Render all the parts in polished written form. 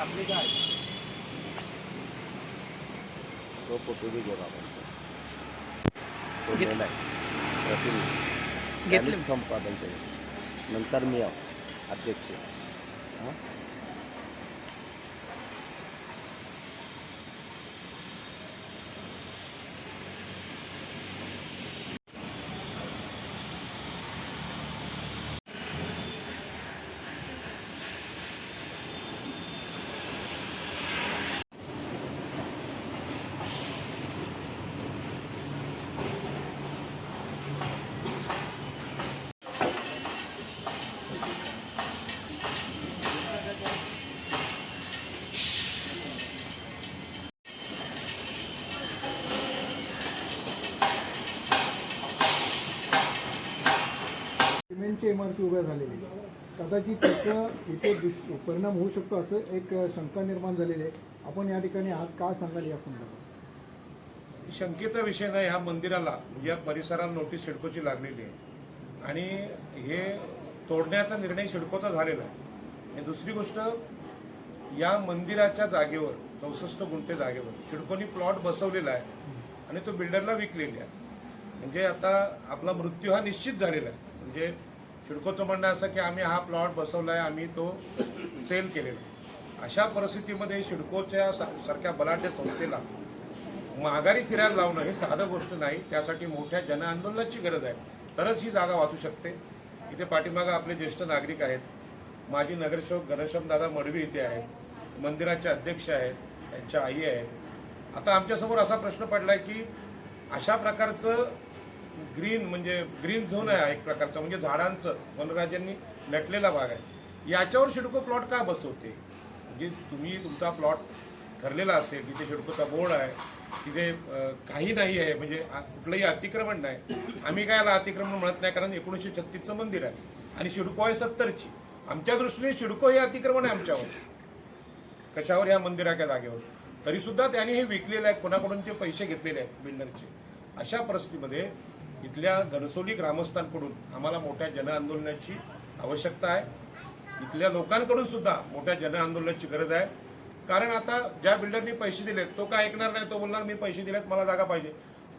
आपली काय तो फोटो भी घेऊ आपण तो गेलाय प्रतिनिधी घेतले. संपादन केलं नंतर मी आहो अध्यक्ष हां सिमेंटची इमारती उभ्या झालेली आहे. कदाचित त्याचं इथे परिणाम होऊ शकतो असं एक शंका निर्माण झालेली आहे. आपण या ठिकाणी आज काय सांगाल या संदर्भात? शंकेचा विषय नाही. ह्या मंदिराला म्हणजे या परिसराला नोटीस सिडकोची लागलेली आहे आणि हे तोडण्याचा निर्णय सिडकोचा झालेला आहे. आणि दुसरी गोष्ट, या मंदिराच्या जागेवर 64 गुंठे जागेवर सिडकोनी प्लॉट बसवलेला आहे आणि तो बिल्डरला विकलेला आहे. म्हणजे आता आपला मृत्यू हा निश्चित झालेला आहे. म्हणजे सिडकोचं म्हणणं असं की आम्ही हा प्लॉट बसवला आहे, आम्ही तो सेल केलेला आहे. अशा परिस्थितीमध्ये सिडकोच्या सारख्या बलाढ्य संस्थेला माघारी फिरायला लावणं हे साधं गोष्ट नाही. त्यासाठी मोठ्या जनआंदोलनाची गरज आहे, तरच ही जागा वाचू शकते. इथे पाठीमागं आपले ज्येष्ठ नागरिक आहेत, माजी नगरसेवक घनश्यामदादा मडवी इथे आहेत, मंदिराचे अध्यक्ष आहेत, त्यांच्या आई आहेत. आता आमच्यासमोर असा प्रश्न पडला आहे की अशा प्रकारचं ग्रीन झोन आहे एक प्रकारचा, म्हणजे झाडांचं वनराजांनी नटलेला भाग आहे, याच्यावर सिडको प्लॉट का बसवते? म्हणजे तुम्ही तुमचा प्लॉट ठरलेला असेल, तिथे सिडकोचा बोर्ड आहे, तिथे काही नाही आहे, म्हणजे कुठलंही अतिक्रमण नाही. आम्ही काय याला अतिक्रमण म्हणत नाही, कारण 1936चं मंदिर आहे आणि सिडको आहे 70ची. आमच्या दृष्टीने सिडको हे अतिक्रमण आहे आमच्यावर, कशावर? या मंदिराच्या जागेवर. तरीसुद्धा त्यांनी हे विकलेलं आहे, कोणाकडूनचे पैसे घेतलेले आहेत बिल्डरचे. अशा परिस्थितीमध्ये इथल्या घनसोली ग्रामस्थांकडून आम्हाला मोठ्या जनआंदोलनाची आवश्यकता आहे. इथल्या लोकांकडून सुद्धा मोठ्या जनआंदोलनाची गरज आहे. कारण आता ज्या बिल्डरनी पैसे दिलेत तो काय ऐकणार नाही, तो बोलणार मी पैसे दिलेत, मला जागा पाहिजे.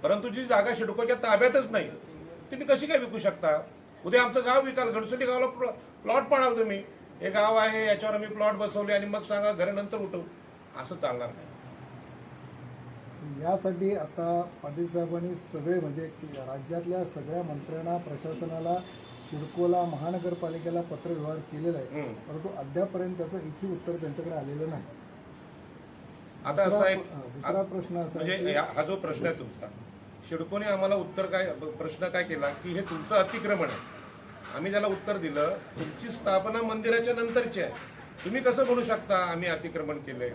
परंतु जी जागा सिडकोच्या ताब्यातच नाही, तुम्ही कशी काय विकू शकता? उद्या आमचं गाव विकाल, घनसोली गावाला प्लॉट पाडाल तुम्ही. हे गाव आहे, याच्यावर आम्ही प्लॉट बसवले आणि मग सांगा घरे नंतर उठवू, असं चालणार नाही. यासाठी आता पाटील साहेबांनी सगळे म्हणजे राज्यातल्या सगळ्या मंत्र्यांना, प्रशासनाला, सिडकोला, महानगरपालिकेला पत्रव्यवहार केलेला आहे, परंतु अद्यापर्यंत त्याचं एकही उत्तर त्यांच्याकडे आलेलं नाही. आता असा एक दुसरा प्रश्न असा म्हणजे हा जो प्रश्न आहे तुमचा, सिडकोने आम्हाला उत्तर प्रश्न काय केला की हे तुमचं अतिक्रमण आहे. आम्ही त्याला उत्तर दिलं, तुमची स्थापना मंदिराच्या नंतरची आहे, तुम्ही कसं म्हणू शकता आम्ही अतिक्रमण केलंय?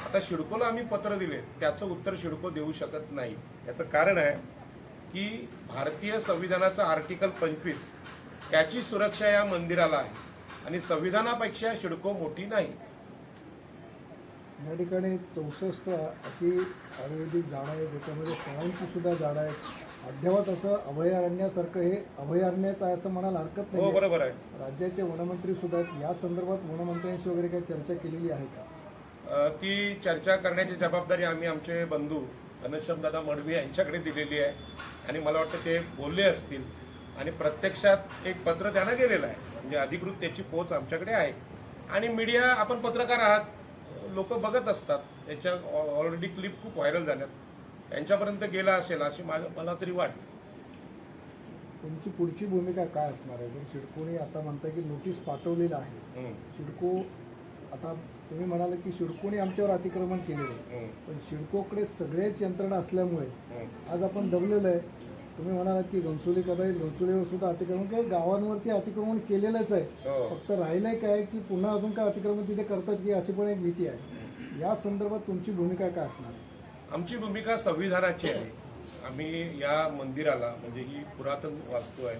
आता सिडकोला आम्ही पत्र दिले, त्याचं उत्तर सिडको देऊ शकत नाही. याचं कारण आहे की भारतीय संविधानाचा आर्टिकल 25 त्याची सुरक्षा या मंदिराला आहे आणि संविधानापेक्षा सिडको मोठी नाही. या ठिकाणी 64 अशी आयुर्वेदिक झाडं आहेत, त्याच्यामध्ये फळांची सुद्धा झाडं आहेत. अद्यावत असं अभयारण्यासारखं हे अभयारण्यच आहे असं म्हणायला हरकत हो, नाही. बरोबर आहे. राज्याचे वनमंत्री सुद्धा आहेत. या संदर्भात वनमंत्र्यांशी वगैरे काही चर्चा केलेली आहे का? ती चर्चा करण्याची जबाबदारी आम्ही आमचे बंधू घनश्यामदादा मडवी यांच्याकडे दिलेली आहे आणि मला वाटतं ते बोलले असतील आणि प्रत्यक्षात एक पत्र त्यांना गेलेलं आहे, म्हणजे अधिकृत त्याची पोच आमच्याकडे आहे. आणि मीडिया, आपण पत्रकार आहात, लोक बघत असतात, त्याच्या ऑलरेडी क्लिप खूप व्हायरल झाल्यात, त्यांच्यापर्यंत गेला असेल अशी मला तरी वाटतं. तुमची पुढची भूमिका काय असणार आहे? जर सिडकोने आता म्हणताय की नोटीस पाठवलेलं आहे, सिडको आता तुम्ही म्हणाले की सिडकोने आमच्यावर अतिक्रमण केलेलं आहे, पण सिडकोकडे सगळेच यंत्रणा असल्यामुळे आज आपण दबलेलं आहे. तुम्ही म्हणालात की घनसोलीवर सुद्धा अतिक्रमण, काही गावांवरती अतिक्रमण केलेलंच आहे, फक्त राहिलंय काय की पुन्हा अजून काय अतिक्रमण तिथे करतात की अशी पण एक भीती आहे. या संदर्भात तुमची भूमिका काय असणार आहे? आमची भूमिका संविधानाची आहे. आम्ही या मंदिराला, म्हणजे ही पुरातन वास्तू आहे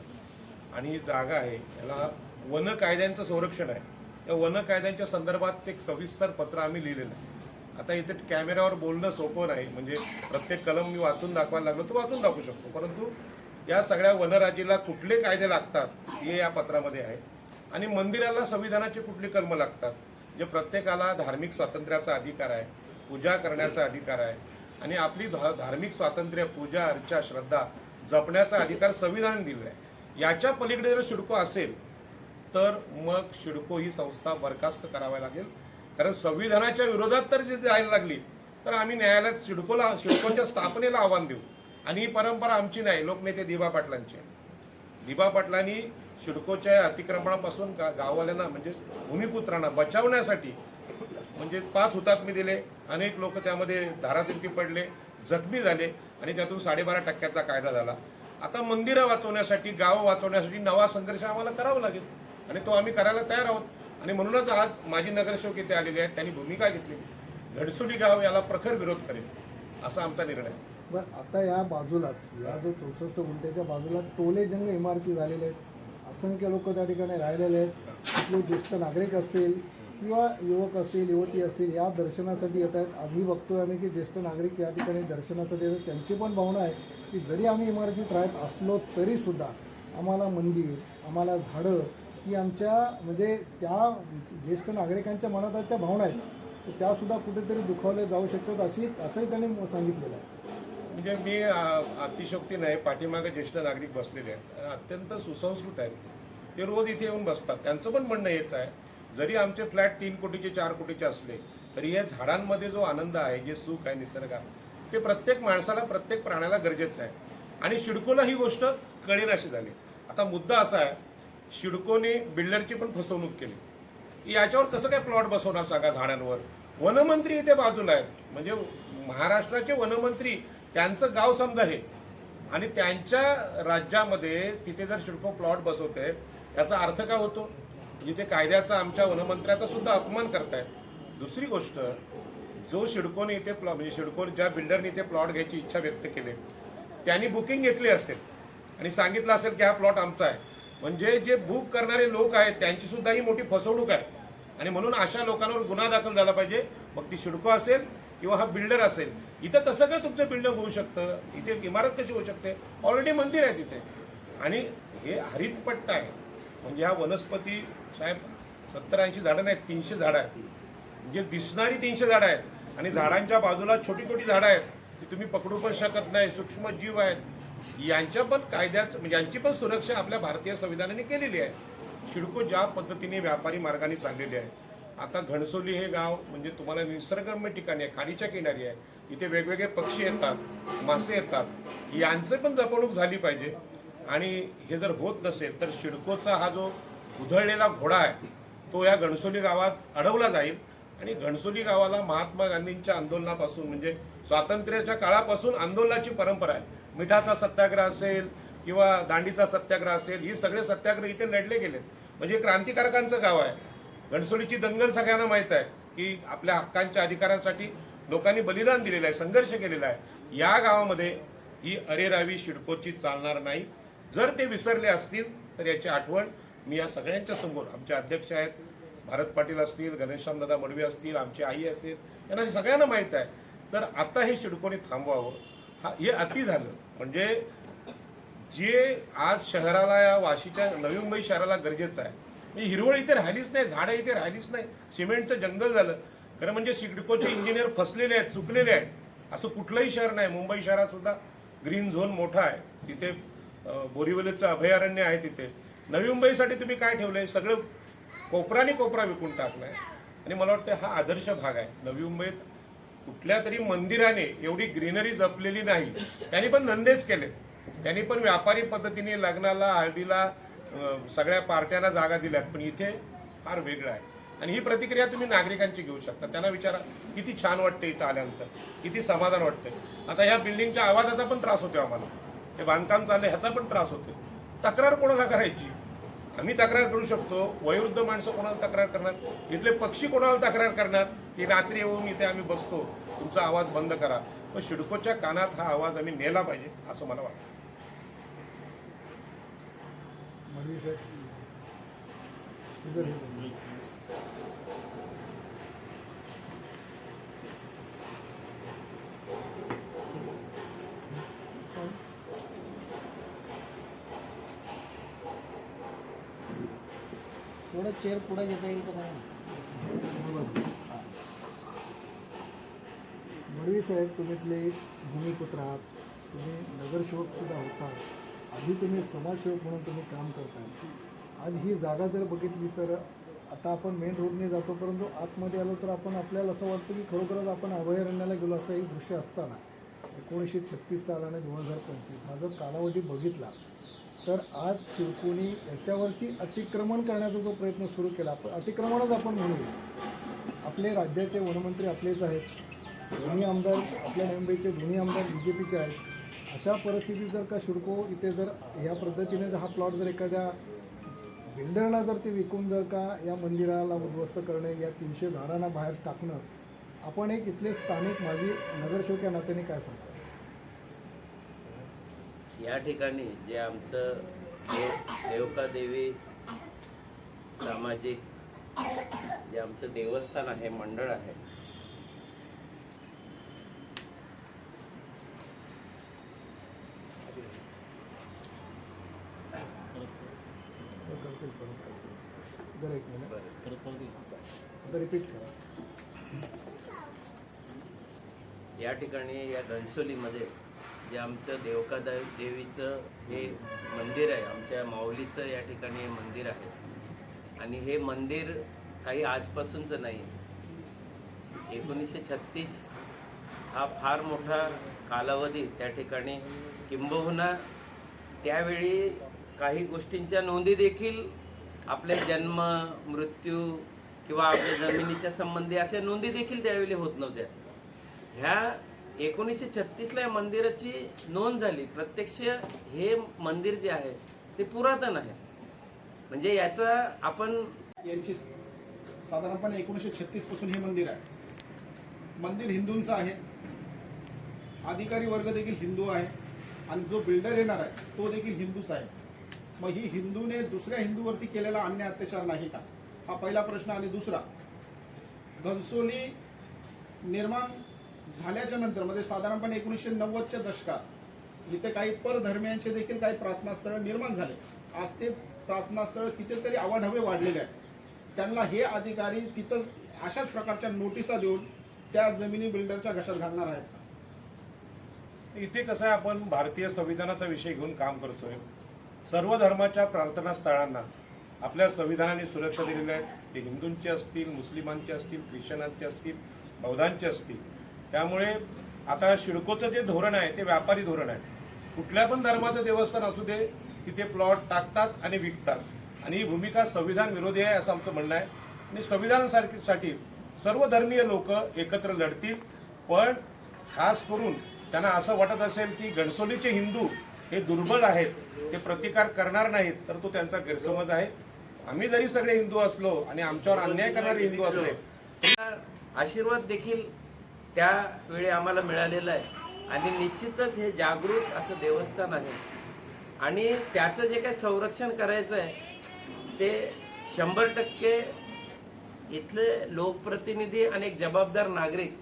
आणि ही जागा आहे, याला वन कायद्यांचं संरक्षण आहे. या वन कायद्यांच्या संदर्भात एक सविस्तर पत्र आम्ही लिहिलेलं आहे. आता इथे कॅमेऱ्यावर बोलणं सोपं नाही, म्हणजे प्रत्येक कलम मी वाचून दाखवायला लागलो तर वाचून दाखवू शकतो, परंतु या सगळ्या वनराजीला कुठले कायदे लागतात हे या पत्रामध्ये आहे आणि मंदिराला संविधानाचे कुठले कलम लागतात जे प्रत्येकाला धार्मिक स्वातंत्र्याचा अधिकार आहे, पूजा करण्याचा अधिकार आहे आणि आपली धार्मिक स्वातंत्र्य, पूजा अर्चा, श्रद्धा जपण्याचा अधिकार संविधानाने दिलेला आहे. याच्या पलीकडे जर सिडको असेल तर मग सिडको ही संस्था बरखास्त करावी लागेल. कारण संविधानाच्या विरोधात तर जे जायला लागली तर आम्ही न्यायालयात सिडकोच्या स्थापनेला आव्हान देऊ. आणि ही परंपरा आमची नाही, लोकनेते दिबा पाटलांची आहे. दिबा पाटलांनी सिडकोच्या अतिक्रमणापासून गाववाल्यांना म्हणजे भूमिपुत्रांना बचावण्यासाठी म्हणजे 5 हुतात्मे दिले. अनेक लोक त्यामध्ये धारातीर्थी पडले, जखमी झाले आणि त्यातून 12.5% कायदा झाला. आता मंदिरं वाचवण्यासाठी, गावं वाचवण्यासाठी नवा संघर्ष आम्हाला करावा लागेल आणि तो आम्ही करायला तयार आहोत. आणि म्हणूनच आज माजी नगरसेवक इथे आलेले आहेत, त्यांनी भूमिका घेतलेली. घणसोली गाव याला प्रखर विरोध करेल असा आमचा निर्णय आहे. बरं, आता या बाजूला या जो 64 गुंठ्याच्या बाजूला टोलेजंग इमारती झालेल्या आहेत, असंख्य लोक त्या ठिकाणी राहिलेले आहेत. आपले ज्येष्ठ नागरिक असतील किंवा युवक असतील, युवती असतील, या दर्शनासाठी येत आहेत. आधी बघतोय आम्ही की ज्येष्ठ नागरिक या ठिकाणी दर्शनासाठी येतात. त्यांची पण भावना आहे की जरी आम्ही इमारतीत राहत असलो तरीसुद्धा आम्हाला मंदिर, आम्हाला झाडं ही आमच्या म्हणजे त्या ज्येष्ठ नागरिकांच्या मनात आहेत त्या भावना आहेत, तर त्यासुद्धा कुठेतरी दुखावल्या जाऊ शकतात असंही त्यांनी सांगितलेलं आहे. म्हणजे मी अतिशयोक्ती नाही, पाठीमागे ज्येष्ठ नागरिक बसलेले आहेत, अत्यंत सुसंस्कृत आहेत. ते रोज इथे येऊन बसतात. त्यांचं पण म्हणणं हेच आहे, जरी आमचे फ्लॅट 3 कोटीचे 4 कोटीचे असले तरी या झाडांमध्ये जो आनंद आहे, जे सुख आहे निसर्गात, ते प्रत्येक माणसाला, प्रत्येक प्राण्याला गरजेचं आहे. आणि सिडकोला ही गोष्ट कळेनाशी झाली. आता मुद्दा असा आहे, सिडकोने बिल्डरची पण फसवणूक केली. याच्यावर कसं काय प्लॉट बसवणार सांगा झाडांवर? वनमंत्री इथे बाजूला आहेत, म्हणजे महाराष्ट्राचे वनमंत्री, त्यांचं गाव समजा हे, आणि त्यांच्या राज्यामध्ये तिथे जर सिडको प्लॉट बसवते याचा अर्थ काय होतो? जिथे कायद्याचा, आमच्या वनमंत्र्याचा सुद्धा अपमान करतायत. दुसरी गोष्ट, जो सिडकोने इथे म्हणजे सिडको ज्या बिल्डरने इथे प्लॉट घ्यायची इच्छा व्यक्त केली त्यांनी बुकिंग घेतली असेल आणि सांगितलं असेल की हा प्लॉट आमचा आहे, म्हणजे जे बुक करणारे लोक आहेत त्यांची सुद्धा ही मोठी फसवणूक आहे. आणि म्हणून अशा लोकांवर गुन्हा दाखल झाला पाहिजे, मग ती सिडको असेल किंवा हा बिल्डर असेल. इथं कसं काय तुमचं बिल्डर होऊ शकतं? इथे इमारत कशी होऊ शकते? ऑलरेडी मंदिर आहे तिथे आणि हे हरित पट्टा आहे. म्हणजे हा वनस्पती साहेब 70-80 झाडं नाहीत, 300 झाडं आहेत. म्हणजे दिसणारी 300 झाडं आहेत आणि झाडांच्या बाजूला छोटी छोटी झाडं आहेत, ती तुम्ही पकडू पण शकत नाही, सूक्ष्म जीव आहेत. यांच्या पण कायद्याचं म्हणजे यांची पण सुरक्षा आपल्या भारतीय संविधानाने केलेली आहे. सिडको ज्या पद्धतीने व्यापारी मार्गाने चाललेली आहे. आता घणसोली हे गाव म्हणजे तुम्हाला निसर्गरम्य ठिकाणी आहे, खाडीच्या किनारी आहे. इथे वेगवेगळे पक्षी येतात, मासे येतात, यांचे पण जपणूक झाली पाहिजे. आणि हे जर होत नसेल तर सिडकोचा हा जो उधळलेला घोडा आहे तो या घणसोली गावात अडवला जाईल. आणि घणसोली गावाला महात्मा गांधींच्या आंदोलनापासून म्हणजे स्वातंत्र्याच्या काळापासून आंदोलनाची परंपरा आहे. मिठाचा सत्याग्रह असेल किंवा दांडीचा सत्याग्रह असेल, ही सगळे सत्याग्रह इथे लढले गेलेत. म्हणजे क्रांतिकारकांचं गाव आहे. घणसोलीची दंगल सगळ्यांना माहीत आहे की आपल्या हक्कांच्या अधिकारांसाठी लोकांनी बलिदान दिलेलं आहे, संघर्ष केलेला आहे. या गावामध्ये ही अरेरावी सिडकोची चालणार नाही. जर ते विसरले असतील तर याची आठवण मी या सगळ्यांच्या समोर, आमचे अध्यक्ष आहेत भारत पाटील असतील, घनश्यामदादा मडवी असतील, आमची आई असेल, यांना सगळ्यांना माहीत आहे. तर आता हे सिडकोने थांबवावं. हे अति झालं. म्हणजे जे आज शहराला, या वाशीच्या नवी मुंबई शहराला गरजेचं आहे, ही हिरवळ इथे राहिलीच नाही, झाडं इथे राहिलीच नाही, सिमेंटचं जंगल झालं. खरं म्हणजे सिडकोचे इंजिनियर फसलेले आहेत, चुकलेले आहेत. असं कुठलंही शहर नाही. मुंबई शहरात सुद्धा ग्रीन झोन मोठा आहे, तिथे बोरिवलीचं अभयारण्य आहे. तिथे नवी मुंबईसाठी तुम्ही काय ठेवलंय? सगळं कोपराने कोपरा विकून टाकलाय. आणि मला वाटतं हा आदर्श भाग आहे. नवी मुंबईत कुठल्या तरी मंदिराने एवढी ग्रीनरी जपलेली नाही. त्यांनी पण धंदेच केले, त्यांनी पण व्यापारी पद्धतीने लग्नाला, हळदीला, सगळ्या पार्ट्यांना जागा दिल्यात. पण इथे फार वेगळं आहे. आणि ही प्रतिक्रिया तुम्ही नागरिकांची घेऊ शकता. त्यांना विचारा किती छान वाटतं इथं आल्यानंतर, किती समाधान वाटतंय. आता ह्या बिल्डिंगच्या आवाजाचा पण त्रास होतो आम्हाला, हे बांधकाम चाललंय ह्याचा पण त्रास होतो. तक्रार कोणाला करायची? आम्ही तक्रार करू शकतो, वयोवृद्ध माणसं कोणाला तक्रार करणार? इथले पक्षी कोणाला तक्रार करणार की रात्री येऊन इथे आम्ही बसतो, तुमचा आवाज बंद करा? पण सिडकोच्या कानात हा आवाज आम्ही नेला पाहिजे असं मला वाटतं. मडवी साहेब, थोडं चेअर पुढे घेता येईल का नाही? मडवी साहेब, तुम्ही इथले भूमिपुत्र आहात, तुम्ही नगरसेवकसुद्धा होता, आधी तुम्ही समाजसेवक म्हणून तुम्ही काम करताय. आज ही जागा जर बघितली तर आता आपण मेन रोडने जातो, परंतु आतमध्ये आलो तर आपण आपल्याला असं वाटतं की खरोखरच आपण अभयारण्याला गेलो असं एक दृश्य असताना 1936 साल आणि 2025 हा जर कालावधी बघितला तर आज शिरकोणी याच्यावरती अतिक्रमण करण्याचा जो प्रयत्न सुरू केला, आपण अतिक्रमणच आपण म्हणूया. आपले राज्याचे वनमंत्री आपलेच आहेत, दोन्ही आमदार आपल्या मुंबईचे दोन्ही आमदार BJPचे आहेत. अशा परिस्थितीत जर का शिडको इथे जर ह्या पद्धतीने जर हा प्लॉट जर एखाद्या बिल्डरला जर ते विकून जर का या मंदिराला उद्ध्वस्त करणे, या 300 झाडांना बाहेर टाकणं, आपण एक इथले स्थानिक माजी नगरसेवक या नात्याने काय सांगता? या ठिकाणी जे आमचं देवका देवी सामाजिक जे आमचं देवस्थान आहे, मंडळ आहे, जर एक मिनिट रिपीट करा. या ठिकाणी या घनसोलीमध्ये जे आमचं देवका देवीचं हे मंदिर आहे, आमच्या माऊलीचं या ठिकाणी हे मंदिर आहे. आणि हे मंदिर काही आजपासूनचं नाही, 1936 हा फार मोठा कालावधी त्या ठिकाणी, किंबहुना त्यावेळी काही गोष्टींच्या नोंदी देखील आपले जन्म, मृत्यू किंवा आपल्या जमिनीच्या संबंधी अशा नोंदी देखील त्यावेळी होत नव्हत्या. ह्या 1936ला या मंदिराची नोंद झाली. प्रत्यक्ष हे मंदिर जे आहे ते पुरातन आहे. म्हणजे याचा आपण यांची साधारणपणे 1936 पासून हे मंदिर आहे. मंदिर हिंदूंचं आहे, अधिकारी वर्ग देखील हिंदू आहे आणि जो बिल्डर येणार आहे तो देखील हिंदूच आहे. मग ही हिंदूने दुसऱ्या हिंदूवरती केलेला अन्याय अत्याचार नाही का, हा पहिला प्रश्न. आणि दुसरा, घनसोली निर्माण झाल्याच्या नंतर म्हणजे साधारणपणे 1990च्या दशकात इथे काही परधर्मियांचे देखील काही प्रार्थनास्थळ निर्माण झाले. आज ते प्रार्थनास्थळ कितीतरी आवाढव्य वाढलेले आहेत. त्यांना हे अधिकारी तिथं अशाच प्रकारच्या नोटिसा देऊन त्या जमिनी बिल्डरच्या घशात घालणार आहेत. इथे कसं आहे, आपण भारतीय संविधानाचा विषय घेऊन काम करतोय. सर्व धर्माच्या प्रार्थना स्थळांना आपल्या संविधानाने सुरक्षा दिलेली आहे. ते हिंदूंचे असतील, मुस्लिमांचे असतील, ख्रिश्चनांचे असतील, बौद्धांचे असतील. त्यामुळे आता शिडकोचं जे धोरण आहे ते व्यापारी धोरण आहे. कुठल्या पण धर्माचं देवस्थान असू दे, तिथे प्लॉट टाकतात आणि विकतात. आणि ही भूमिका संविधान विरोधी आहे असं आमचं म्हणणं आहे. आणि संविधानासाठी सर्व धर्मीय लोक एकत्र लढतील. पण खास करून त्यांना असं वाटत असेल की घनसोलीचे हिंदू हे दुर्बल आहेत, ते प्रतिकार करणार नाहीत, तर तो त्यांचा गैरसमज आहे. आम्ही जरी सगळे हिंदू असलो आणि आमच्यावर अन्याय करणारे हिंदू असले, आशीर्वाद देखील त्यावेळी आम्हाला मिळालेला आहे. आणि निश्चितच हे जागृत असं देवस्थान आहे. आणि त्याचं जे काही संरक्षण करायचं आहे ते 100% इथले लोकप्रतिनिधी आणि एक जबाबदार नागरिक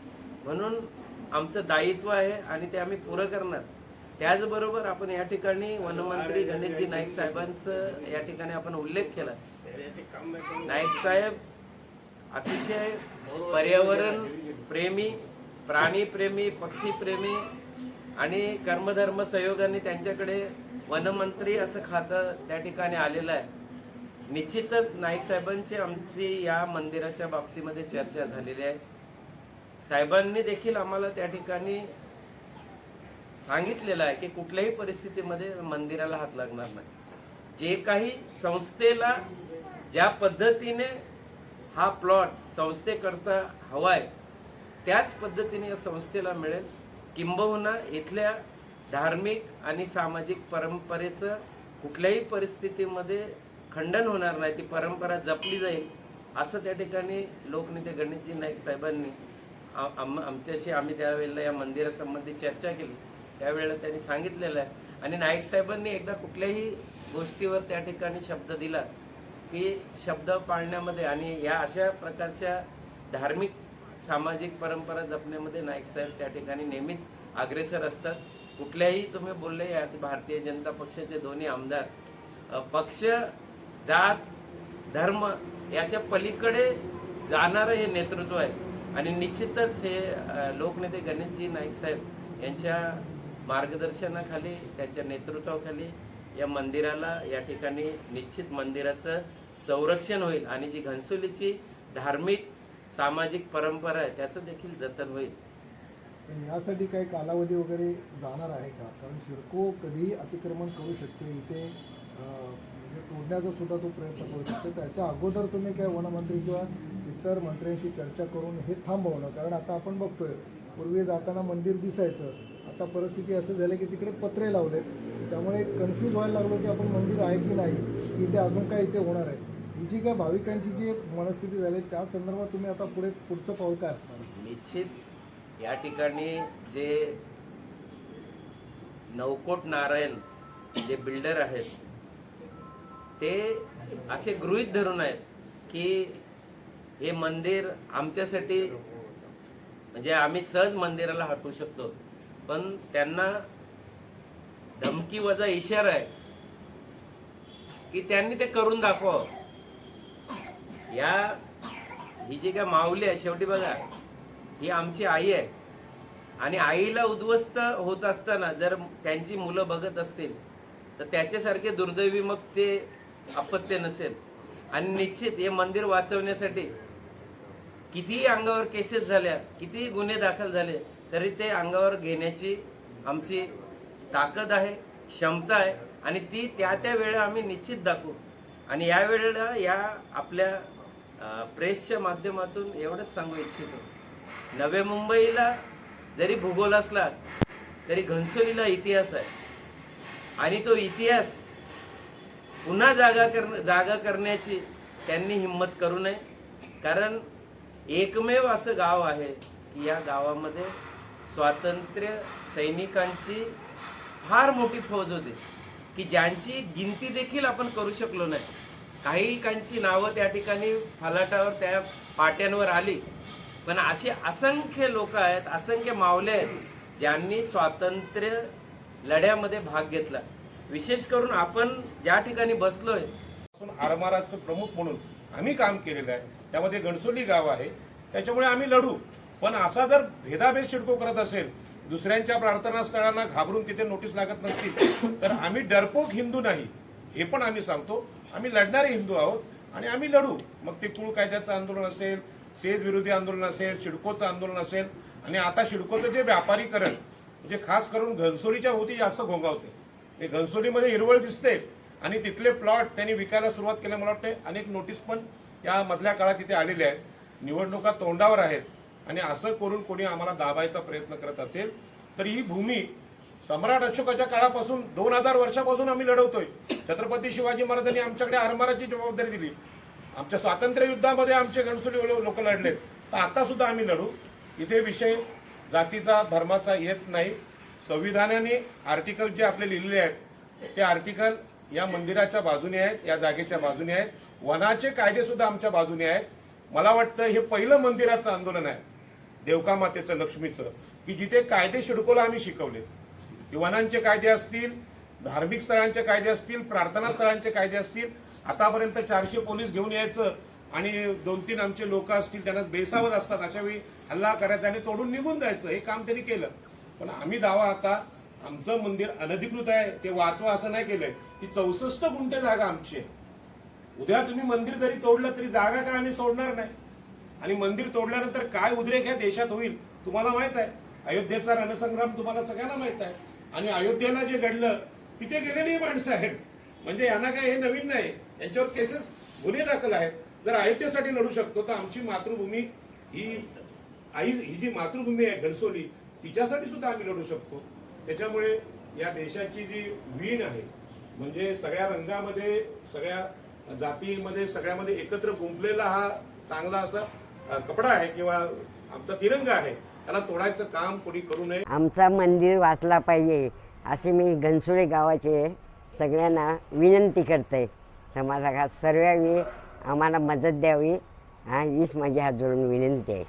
म्हणून आमचं दायित्व आहे आणि ते आम्ही पुरं करणार. त्याचबरोबर आपण या ठिकाणी वनमंत्री गणेशजी नाईक साहेबांचं या ठिकाणी आपण उल्लेख केला. नाईक साहेब अतिशय पर्यावरण प्रेमी, प्राणीप्रेमी, पक्षीप्रेमी आणि कर्मधर्म संयोगाने त्यांच्याकडे वनमंत्री असं खातं त्या ठिकाणी आलेलं आहे. निश्चितच नाईक साहेबांची आमची या मंदिराच्या बाबतीमध्ये चर्चा झालेली आहे. साहेबांनी देखील आम्हाला त्या ठिकाणी सांगितलेलं आहे की कुठल्याही परिस्थितीमध्ये मंदिराला हात लागणार नाही. जे काही संस्थेला ज्या पद्धतीने हा प्लॉट संस्थेकरता हवाय त्याच पद्धतीने या संस्थेला मिळेल. किंबहुना इथल्या धार्मिक आणि सामाजिक परंपरेचं कुठल्याही परिस्थितीमध्ये खंडन होणार नाही, ती परंपरा जपली जाईल असं त्या ठिकाणी लोकनेते गणेशजी नाईक साहेबांनी आमच्याशी, आम्ही त्यावेळेला या मंदिरासंबंधी चर्चा केली त्यावेळेला त्यांनी सांगितलेलं आहे. आणि नाईक साहेबांनी एकदा कुठल्याही गोष्टीवर त्या ठिकाणी शब्द दिला की शब्द पाळण्यामध्ये आणि या अशा प्रकारच्या धार्मिक सामाजिक परंपरा जपण्यामध्ये नाईक साहेब त्या ठिकाणी नेहमीच अग्रेसर असतात. कुठल्याही तुम्ही बोलले या भारतीय जनता पक्षाचे दोन्ही आमदार पक्ष, जात, धर्म याच्या पलीकडे जाणारं हे नेतृत्व आहे. आणि निश्चितच हे लोकनेते गणेशजी नाईक साहेब यांच्या मार्गदर्शनाखाली, त्यांच्या नेतृत्वाखाली या मंदिराला या ठिकाणी निश्चित मंदिराचं संरक्षण होईल आणि जी घनसोलीची धार्मिक सामाजिक परंपरा आहे त्याचं देखील जतन होईल. पण यासाठी काही कालावधी वगैरे जाणार आहे का? कारण सिडको कधीही अतिक्रमण करू शकते, इथे म्हणजे तोडण्याचा सुद्धा तो प्रयत्न करू शकतो. त्याच्या अगोदर तुम्ही काय वनमंत्री किंवा इतर मंत्र्यांशी चर्चा करून हे थांबवणं, कारण आता आपण बघतोय पूर्वी जाताना मंदिर दिसायचं, आता परिस्थिती असं झाली की तिकडे पत्रे लावलेत, त्यामुळे कन्फ्यूज व्हायला लागलो की आपण मंदिर आहे की नाही, की इथे अजून काय इथे होणार आहे. ही जी काय भाविकांची जी मनस्थिती झाली त्या संदर्भात तुम्ही आता पुढचं पाऊल काय असणार? निश्चित या ठिकाणी जे नवकोट नारायण जे बिल्डर आहेत ते असे गृहीत धरून आहेत की हे मंदिर आमच्यासाठी म्हणजे आम्ही सहज मंदिराला हटवू शकतो, पण त्यांना धमकी वजा इशारा आहे की त्यांनी ते करून दाखवावं. ही जी काय माऊली आहे, शेवटी बघा ही आमची आई आहे आणि आईला उद्ध्वस्त होत असताना जर त्यांची मुलं बघत असतील तर त्याच्यासारखे दुर्दैवी मग ते अपत्य नसेल. आणि निश्चित हे मंदिर वाचवण्यासाठी कितीही अंगावर केसेस झाल्या, कितीही गुन्हे दाखल झाले तरी ते अंगावर घेण्याची आमची ताकद आहे, क्षमता आहे आणि ती त्या वेळेला आम्ही निश्चित दाखवू. आणि या वेळेला या आपल्या प्रेसच्या माध्यमातून एवढंच सांगू इच्छितो, नवी मुंबईला जरी भूगोल असला तरी घनसोलीला इतिहास आहे आणि तो इतिहास पुन्हा जागा करण्याची त्यांनी हिंमत करू नये. कारण एकमेव असं गाव आहे की या गावामध्ये स्वातंत्र्य सैनिकांची फार मोठी फौज होती की ज्यांची गिनती देखील आपण करू शकलो नाही. काहीकांची नावं त्या ठिकाणी फलाटावर त्या पाट्यांवर आली, पण असे असंख्य लोक आहेत, असंख्य मावळे आहेत ज्यांनी स्वातंत्र्य लढ्यामध्ये भाग घेतला. विशेष करून आपण ज्या ठिकाणी बसलोय आरमाराचं प्रमुख म्हणून आम्ही काम केलेलं आहे, त्यामध्ये घणसोली गाव आहे, त्याच्यामुळे आम्ही लढू. पण असा जर भेदाभेद सिडको करत असेल, दुसऱ्यांच्या प्रार्थना स्थळांना घाबरून तिथे नोटीस लागत नसतील तर आम्ही डरपोक हिंदू नाही हे पण आम्ही सांगतो. आम्ही लढणारे हिंदू आहोत आणि आम्ही लढू. मग ते कुळ कायद्याचं आंदोलन असेल, सेज विरोधी आंदोलन असेल, सिडकोचं आंदोलन असेल. आणि आता सिडकोचं जे व्यापारीकरण म्हणजे खास करून घनसोलीच्या होती जास्त घोंगावते. ते घनसोलीमध्ये हिरवळ दिसते आणि तिथले प्लॉट त्यांनी विकायला सुरुवात केल्या. मला वाटते अनेक नोटीस पण या मधल्या काळात तिथे आलेल्या आहेत. निवडणुका तोंडावर आहेत आणि असं करून कोणी आम्हाला दाबायचा प्रयत्न करत असेल तर ही भूमी सम्राट अशोकाच्या काळापासून 2000 वर्षापासून आम्ही लढवतोय. छत्रपती शिवाजी महाराजांनी आमच्याकडे आरमाराची जबाबदारी दिली. आमच्या स्वातंत्र्य युद्धामध्ये आमचे घनसोली लोक लढलेत, तर आता सुद्धा आम्ही लढू. इथे विषय जातीचा धर्माचा येत नाही. संविधानाने आर्टिकल जे आपले लिहिलेले आहेत ते आर्टिकल या मंदिराच्या बाजूने आहेत, या जागेच्या बाजूने आहेत. वनाचे कायदे सुद्धा आमच्या बाजूने आहेत. मला वाटतं हे पहिलं मंदिराचं आंदोलन आहे देवका मातेचं, लक्ष्मीचं, की जिथे कायदे सिडकोला आम्ही शिकवले. वनांचे कायदे असतील, धार्मिक स्थळांचे कायदे असतील, प्रार्थना स्थळांचे कायदे असतील. आतापर्यंत 400 पोलीस घेऊन यायचं आणि 2-3 आमचे लोक असतील त्यांना बेसावत असतात, अशा वेळी हल्ला करायचा आणि तोडून निघून जायचं. हे काम त्यांनी केलं. पण आम्ही दावा आता आमचं मंदिर अनधिकृत आहे ते वाचवा असं नाही केलंय. ही 64 गुंठे जागा आमची आहे. उद्या तुम्ही मंदिर जरी तोडलं तरी जागा काय आम्ही सोडणार नाही. आणि मंदिर तोडल्यानंतर काय उद्रेक या देशात होईल तुम्हाला माहित आहे. अयोध्येचा रणसंग्राम तुम्हाला सगळ्यांना माहित आहे. आणि अयोध्येला जे घडलं तिथे गेलेली माणसं आहेत. म्हणजे यांना काय हे नवीन नाही, यांच्यावर केसेस गुन्हे दाखल आहेत. जर अयोध्येसाठी लढू शकतो तर आमची मातृभूमी ही जी मातृभूमी आहे घनसोली तिच्यासाठी सुद्धा आम्ही लढू शकतो. त्याच्यामुळे या देशाची जी वीण आहे म्हणजे सगळ्या रंगामध्ये, सगळ्या जातीमध्ये, सगळ्यामध्ये एकत्र गुंफलेला हा चांगला असा कपडा आहे किंवा आमचा तिरंगा आहे, त्याला तोडायचं काम कोणी करू नये. आमचा मंदिर वाचला पाहिजे असे मी घनसोली गावाचे सगळ्यांना विनंती करते. समाजाला सर्वांनी आम्हाला मदत द्यावी हीच माझी हात जोडून विनंती आहे.